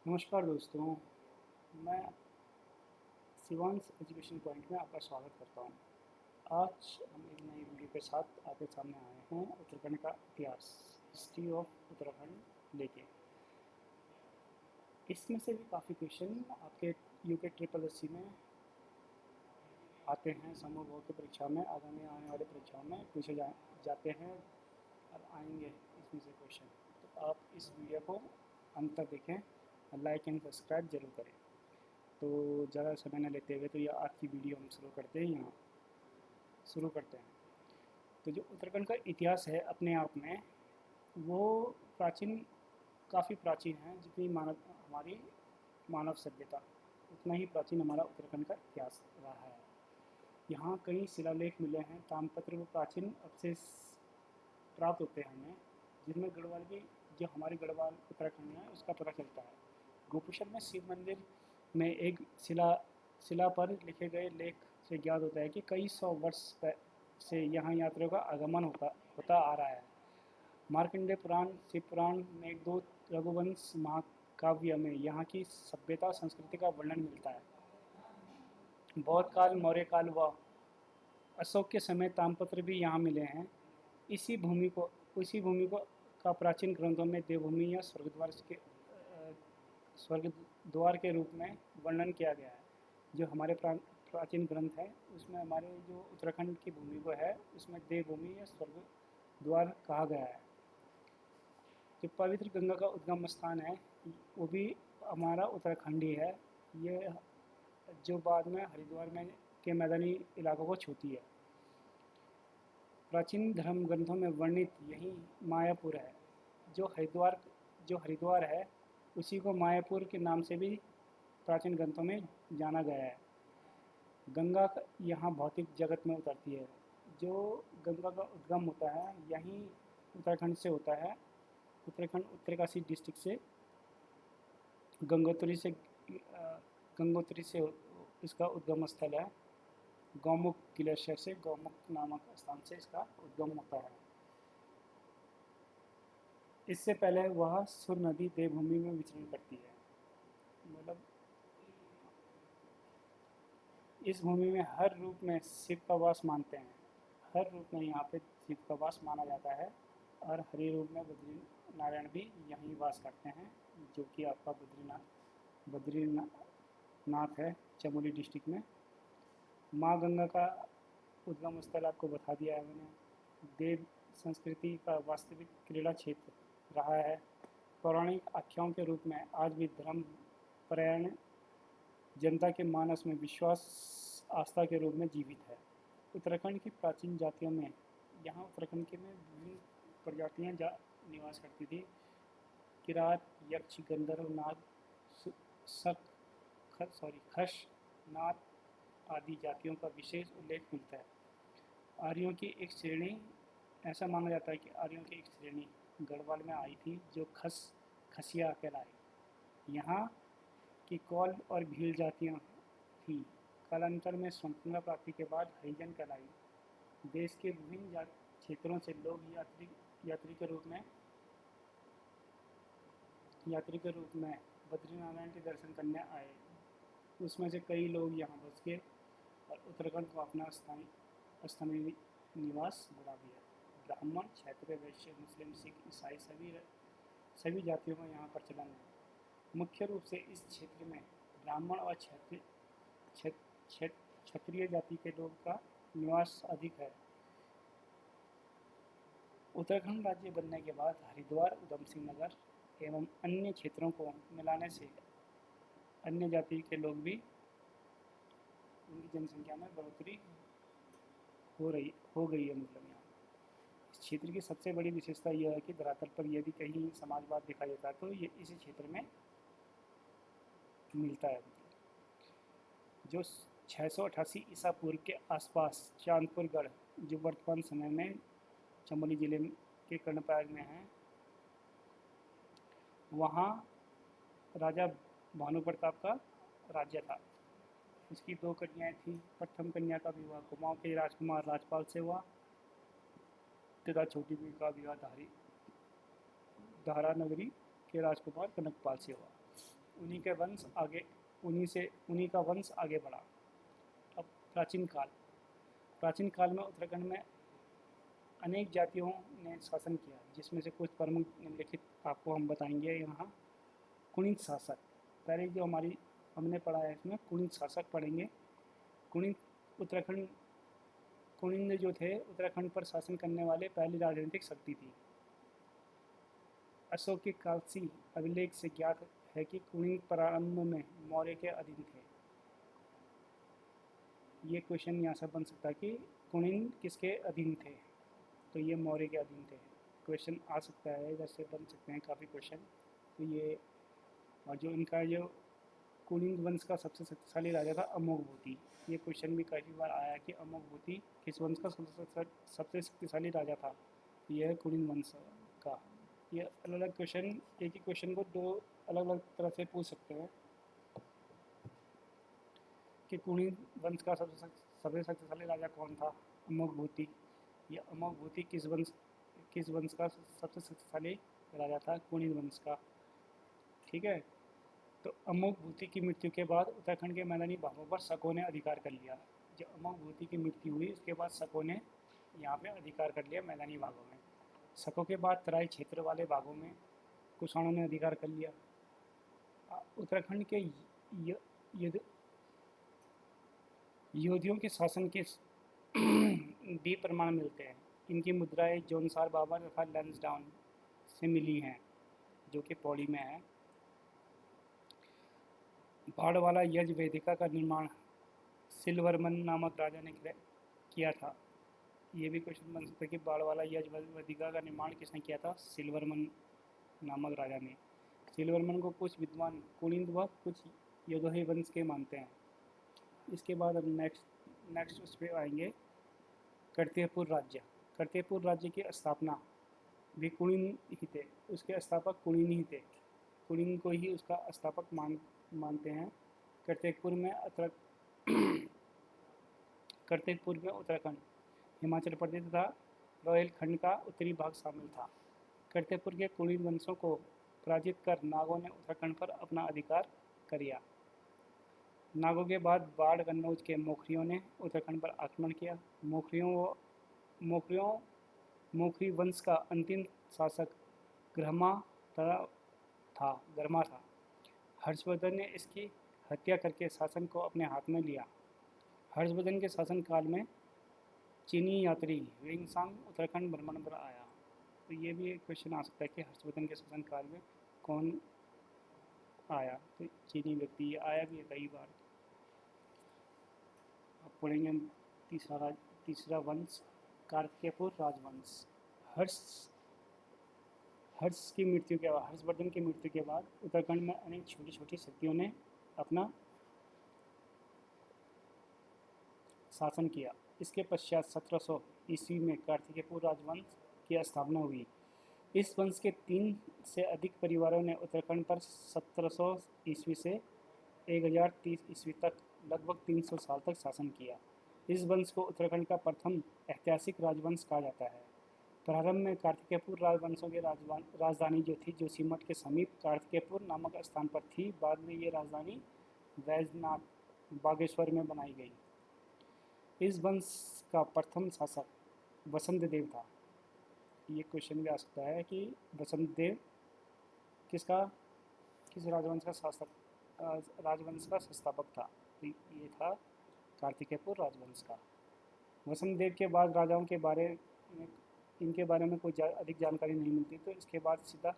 नमस्कार दोस्तों, मैं शिवांश एजुकेशन पॉइंट में आपका स्वागत करता हूँ। आज हम एक नई वीडियो के साथ आपके सामने आए हैं उत्तराखंड का इतिहास, हिस्ट्री ऑफ उत्तराखंड लेके। इसमें से भी काफ़ी क्वेश्चन आपके यूके ट्रिपल एस सी में आते हैं, समूह भोग की परीक्षा में, आगामी आने वाले परीक्षाओं में पूछे जाते हैं और आएंगे इसमें से क्वेश्चन। तो आप इस वीडियो को अंत तक देखें और लाइक एंड सब्सक्राइब जरूर करें। तो ज़्यादा समय न लेते हुए तो ये आज की वीडियो हम शुरू करते हैं। यहाँ शुरू करते हैं। तो जो उत्तराखंड का इतिहास है अपने आप में, वो प्राचीन, काफ़ी प्राचीन है। जितनी हमारी मानव सभ्यता, उतना ही प्राचीन हमारा उत्तराखंड का इतिहास रहा है। यहाँ कई शिलालेख मिले हैं, ताम्रपत्र व प्राचीन अवशेष प्राप्त होते हैं हमें, जिनमें गढ़वाल की, जो हमारी गढ़वाल उत्तराखंड है उसका पता चलता है। गोपेश्वर में शिव मंदिर में एक शिला पर लिखे गए लेख से ज्ञात होता है कि कई सौ वर्ष से यहाँ यात्रियों का आगमन होता होता आ रहा है। मार्कंडेय पुराण, शिव पुराण, मेघदूत, रघुवंश महाकाव्य में यहाँ की सभ्यता संस्कृति का वर्णन मिलता है। बौद्ध काल, मौर्य काल व अशोक के समय ताम्रपत्र भी यहाँ मिले हैं। इसी भूमि को का प्राचीन ग्रंथों में देवभूमि या स्वर्ग द्वार के रूप में वर्णन किया गया है। जो हमारे प्राचीन ग्रंथ है उसमें हमारे जो उत्तराखंड की भूमि को है उसमें देवभूमि या स्वर्ग द्वार कहा गया है। जो पवित्र गंगा का उद्गम स्थान है वो भी हमारा उत्तराखंड ही है। ये जो बाद में हरिद्वार में के मैदानी इलाकों को छूती है। प्राचीन धर्म ग्रंथों में वर्णित यही मायापुर है। जो हरिद्वार जो हरिद्वार है उसी को मायापुर के नाम से भी प्राचीन ग्रंथों में जाना गया है। गंगा यहाँ भौतिक जगत में उतरती है। जो गंगा का उद्गम होता है यहीं उत्तराखंड से होता है। उत्तराखंड उत्तरकाशी डिस्ट्रिक्ट से गंगोत्री से गंगोत्री से इसका उद्गम स्थल है। गौमुख ग्लेशियर से, गौमुख नामक स्थान से इसका उद्गम होता है। इससे पहले वह सुर नदी देवभूमि में विचरण करती है। मतलब इस भूमि में हर रूप में शिव का वास मानते हैं। हर रूप में यहाँ पे शिव का वास माना जाता है। और हरि रूप में बद्री नारायण भी यहीं वास करते हैं, जो कि आपका बद्रीनाथ है चमोली डिस्ट्रिक्ट में। माँ गंगा का उद्गम स्थल आपको बता दिया है मैंने। देव संस्कृति का वास्तविक क्रीड़ा क्षेत्र रहा है। पौराणिक आख्याओं के रूप में आज भी धर्म परायण जनता के मानस में विश्वास आस्था के रूप में जीवित है। उत्तराखंड की प्राचीन जातियों में, यहाँ उत्तराखंड के में विभिन्न प्रजातियाँ निवास करती थी। किरात, यक्ष, गंधर्व, नाग, खश, नाग आदि जातियों का विशेष उल्लेख मिलता है। आर्यों की एक श्रेणी, ऐसा माना जाता है कि आर्यों की एक श्रेणी गढ़वाल में आई थी जो खसिया कहलाई। यहाँ की कौल और भील जातियाँ थीं। कालांतर में स्वतंत्रता प्राप्ति के बाद हरिजन कहलाई। देश के विभिन्न क्षेत्रों से लोग यात्री के रूप में बद्रीनारायण के दर्शन करने आए। उसमें से कई लोग यहाँ बस गए और उत्तराखंड को अपना स्थानीय निवास बना दिया। ब्राह्मण, क्षत्रिय, वैश्य, मुस्लिम, सिख, ईसाई सभी जातियों का यहाँ पर चलन है। मुख्य रूप से इस क्षेत्र में ब्राह्मण और क्षत्रिय जाति के लोग का निवास अधिक है। उत्तराखंड राज्य बनने के बाद हरिद्वार, उधम सिंह नगर एवं अन्य क्षेत्रों को मिलाने से अन्य जाति के लोग भी, उनकी जनसंख्या में बढ़ोतरी हो गई है। मतलब यहाँ इस क्षेत्र की सबसे बड़ी विशेषता यह है कि धरातल पर यदि कहीं समाजवाद दिखाई देता है तो ये इसी क्षेत्र में मिलता है। जो 688 ईसा पूर्व के आसपास चांदपुर गढ़, जो वर्तमान समय में चमोली जिले के कर्णप्रयाग में है, वहाँ राजा भानु प्रताप का राज्य था। उसकी दो कन्याएं थीं। प्रथम कन्या का विवाह कुमाऊं के राजकुमार राजपाल से हुआ तथा छोटी बहन का विवाह धारा नगरी के राजकुमार कनकपाल से हुआ। उन्हीं के वंश आगे उन्हीं का वंश आगे बढ़ा। अब प्राचीन काल में उत्तराखंड में अनेक जातियों ने शासन किया, जिसमें से कुछ प्रमुख निम्नलिखित आपको हम बताएंगे यहाँ। कुणित शासक, पहले जो हमने पढ़ा है इसमें कुणित शासक पढ़ेंगे। उत्तराखंड कुणिंद जो थे उत्तराखंड पर शासन करने वाले पहली राजनीतिक शक्ति थी। अशोक के कालसी अभिलेख से ज्ञात है कि कुणिंद प्रारंभ में मौर्य के अधीन थे। ये क्वेश्चन यहाँ से बन सकता है कि कुणिंद किसके अधीन थे, तो ये मौर्य के अधीन थे। क्वेश्चन आ सकता है, इधर से बन सकते हैं काफ़ी क्वेश्चन। तो ये और जो इनका जो कुणिंद वंश का सबसे शक्तिशाली राजा था अमोघवर्ती। ये क्वेश्चन भी काफ़ी बार आया कि अमोघवर्ती किस वंश का सबसे शक्तिशाली राजा था। ये है कुणिंद वंश का। ये अलग अलग क्वेश्चन, एक ही क्वेश्चन को दो अलग अलग तरह से पूछ सकते हैं कि कुणिंद वंश का सबसे शक्तिशाली राजा कौन था। अमोघवर्ती। ये अमोघवर्ती किस वंश का सबसे शक्तिशाली राजा था, कुणिंद वंश का। ठीक है। तो अमोघवर्ती की मृत्यु के बाद उत्तराखंड के मैदानी भागों पर शकों ने अधिकार कर लिया। जब अमोघवर्ती की मृत्यु हुई उसके बाद शकों ने यहाँ पे अधिकार कर लिया मैदानी भागों में। शकों के बाद तराई क्षेत्र वाले भागों में कुषाणों ने अधिकार कर लिया। उत्तराखंड के योधियों के शासन के भी प्रमाण मिलते हैं। इनकी मुद्राएं जोनसार बाबा तथा लैंसडाउन से मिली हैं, जो कि पौड़ी में है। बाड़वाला यज वेदिका का निर्माण सिलवर्मन नामक राजा ने किया था। ये भी क्वेश्चन बन सकता है कि बाड़वाला यज वेदिका का निर्माण किसने किया था, सिलवर्मन नामक राजा ने। सिलवर्मन को कुछ विद्वान कुणिंद व कुछ योधोही वंश के मानते हैं। इसके बाद अब नेक्स्ट उस पर आएंगे कर्तेरपुर राज्य। कर्तेरपुर राज्य की स्थापना भी कुणिंद ही थे, उसके स्थापक कुणिंद ही थे। कुणिंद को ही उसका स्थापक मानते हैं। कर्तेरपुर में उत्तराखंड, हिमाचल प्रदेश तथा रोहिलखंड का उत्तरी भाग शामिल था। कर्तेरपुर के कुणिंद वंशों को पराजित कर नागों ने उत्तराखंड पर अपना अधिकार करिया। नागों के बाद बाढ़ कन्नौज के मोखरियों ने उत्तराखंड पर आक्रमण किया। मोखरी वंश का अंतिम शासक ग्रमा था। हर्षवर्धन ने इसकी हत्या करके शासन को अपने हाथ में लिया। हर्षवर्धन के शासनकाल में चीनी यात्री वेंगसांग उत्तराखंड भ्रमण पर आया। तो ये भी एक क्वेश्चन आ सकता है कि हर्षवर्धन के शासनकाल में कौन आया, तो चीनी व्यक्ति आया भी है कई बार। अब पढ़ेंगे तीसरा वंश कार्तिकेयपुर राजवंश। हर्षवर्धन की मृत्यु के बाद उत्तराखंड में अनेक छोटी छोटी शक्तियों ने अपना शासन किया। इसके पश्चात 1700 ईस्वी में कार्तिकेयपुर राजवंश की स्थापना हुई। इस वंश के 3 से अधिक परिवारों ने उत्तराखंड पर 1700 ईस्वी से 1030 ईस्वी तक लगभग 300 साल तक शासन किया। इस वंश को उत्तराखंड का प्रथम ऐतिहासिक राजवंश कहा जाता है। प्रारंभ में कार्तिकेयपुर राजवंशों की राजधानी जो थी जोशीमठ के समीप कार्तिकेयपुर नामक स्थान पर थी। बाद में ये राजधानी वैजनाथ बागेश्वर में बनाई गई। इस वंश का प्रथम शासक वसंत देव था। ये क्वेश्चन भी आ सकता है कि वसंत देव किस राजवंश का संस्थापक था। तो ये था कार्तिकेयपुर राजवंश का। वसंत देव के बाद राजाओं के इनके बारे में कोई अधिक जानकारी नहीं मिलती, तो इसके बाद सीधा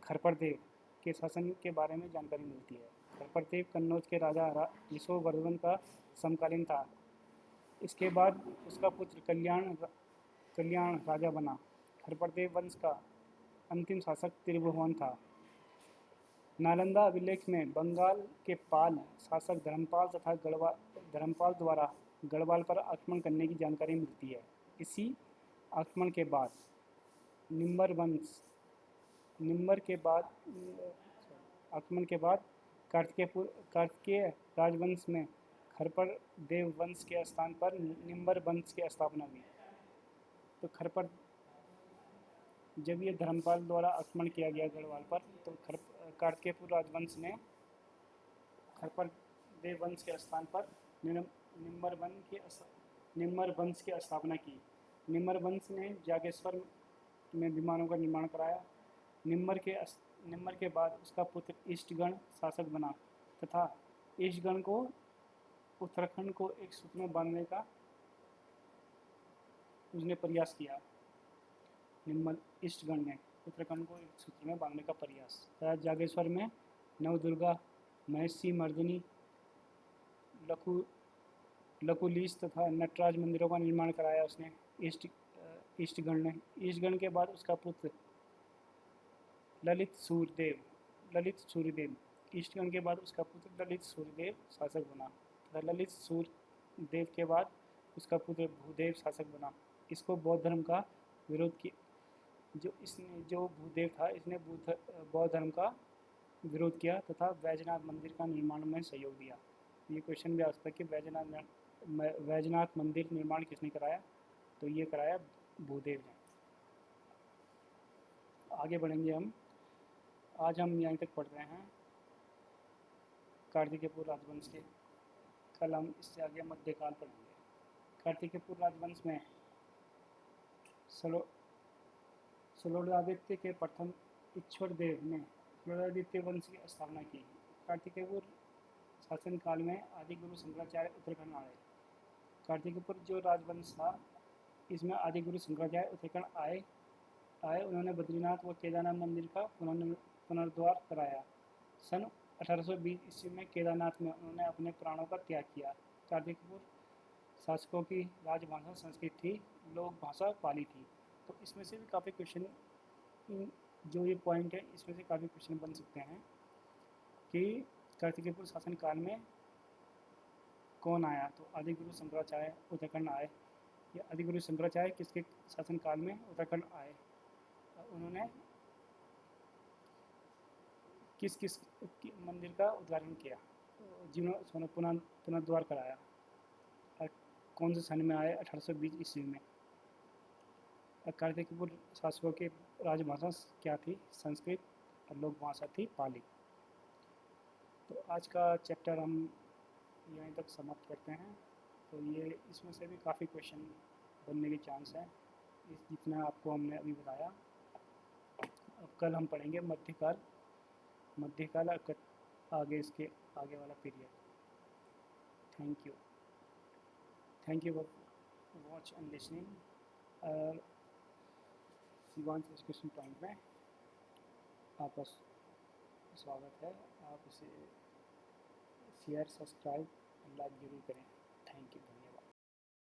खरपर देव के शासन के बारे में जानकारी मिलती है। खरपर देव कन्नौज के राजा यशोवर्धन का समकालीन था। इसके बाद उसका पुत्र कल्याण राजा बना। खरपर देव वंश का अंतिम शासक त्रिभुवन था। नालंदा अभिलेख में बंगाल के पाल शासक धर्मपाल द्वारा गढ़वाल पर आक्रमण करने की जानकारी मिलती है। इसी आक्रमण के बाद कार्तिकेय राजवंश में खरपर देव वंश के स्थान पर निम्बर वंश की स्थापना हुई। तो जब ये धर्मपाल द्वारा आक्रमण किया गया गढ़वाल पर, तो कार्तिकेयपुर राजवंश ने खरपरदेव वंश के स्थान पर निम्र वंश की स्थापना की। निम्र वंश ने जागेश्वर में विमानों का निर्माण कराया। निम्र के बाद उसका पुत्र इष्टगण शासक बना तथा इष्टगण को उत्तराखंड को एक सूत्र में बांधने का उसने प्रयास किया। निम्न इष्टगण ने उत्तराखंड को एक सूत्र में बांधने का प्रयास तथा जागेश्वर में नवदुर्गा, महर्षि मर्दिनी, लकुलीश तथा नटराज मंदिरों का निर्माण कराया उसने इष्टगण ने। इष्टगण के बाद उसका पुत्र ललित सूर्यदेव इष्टगण के बाद उसका पुत्र ललित सूर्यदेव शासक बना तथा ललित सूर्यदेव के बाद उसका पुत्र भूदेव शासक बना। इसको बौद्ध धर्म का विरोध किया। जो भूदेव था इसने बौद्ध धर्म का विरोध किया तथा वैजनाथ मंदिर का निर्माण में सहयोग दिया। ये क्वेश्चन भी आ सकता है कि वैजनाथ मंदिर निर्माण किसने कराया, तो ये कराया भूदेव ने। आगे बढ़ेंगे हम। आज हम यहीं तक पढ़ रहे हैं कार्तिकेयपुर राजवंश के। कल हम इससे आगे मध्यकाल पढ़ेंगे। कार्तिकेयपुर राजवंश में सलोडादित्य के प्रथम इच्छ्वरदेव ने सलोडादित्य वंश की स्थापना की। कार्तिकेयपुर शासनकाल में आदिगुरु शंकराचार्य उत्तराखंड आए। कार्तिकेयपुर जो राजवंश था इसमें आदिगुरु शंकराचार्य उत्तराखंड आए। उन्होंने बद्रीनाथ व केदारनाथ मंदिर का पुनर्द्वार कराया। सन 1820 ईस्वी में केदारनाथ में उन्होंने अपने प्राणों का त्याग किया। कार्तिकेयपुर शासकों की राजभाषा संस्कृत थी, लोक भाषा पाली थी। तो इसमें से भी काफ़ी क्वेश्चन, जो ये पॉइंट है इसमें से काफ़ी क्वेश्चन बन सकते हैं कि कार्तिकेयपुर शासन काल में कौन आया। तो आदिगुरु शंकराचार्य उत्तराखंड आए। या आदिगुरु शंकराचार्य किसके शासन काल में उत्तराखंड आए, उन्होंने किस किस मंदिर का उद्घाटन किया, जिन्होंने पुनर्द्वार कराया, कौन से सन में आए, 1820 ईस्वी में। कार्तिकेयपुर शासकों की राजभाषा क्या थी, संस्कृत, और लोक भाषा थी पाली। तो आज का चैप्टर हम यहीं तक समाप्त करते हैं। तो ये इसमें से भी काफ़ी क्वेश्चन बनने के चांस हैं, जितना आपको हमने अभी बताया। अब कल हम पढ़ेंगे मध्यकाल आगे, इसके आगे वाला period. Thank you for watch and listening. Shivansh education point में आपका स्वागत है। आप इसे शेयर, सब्सक्राइब, लाइक जरूर करें।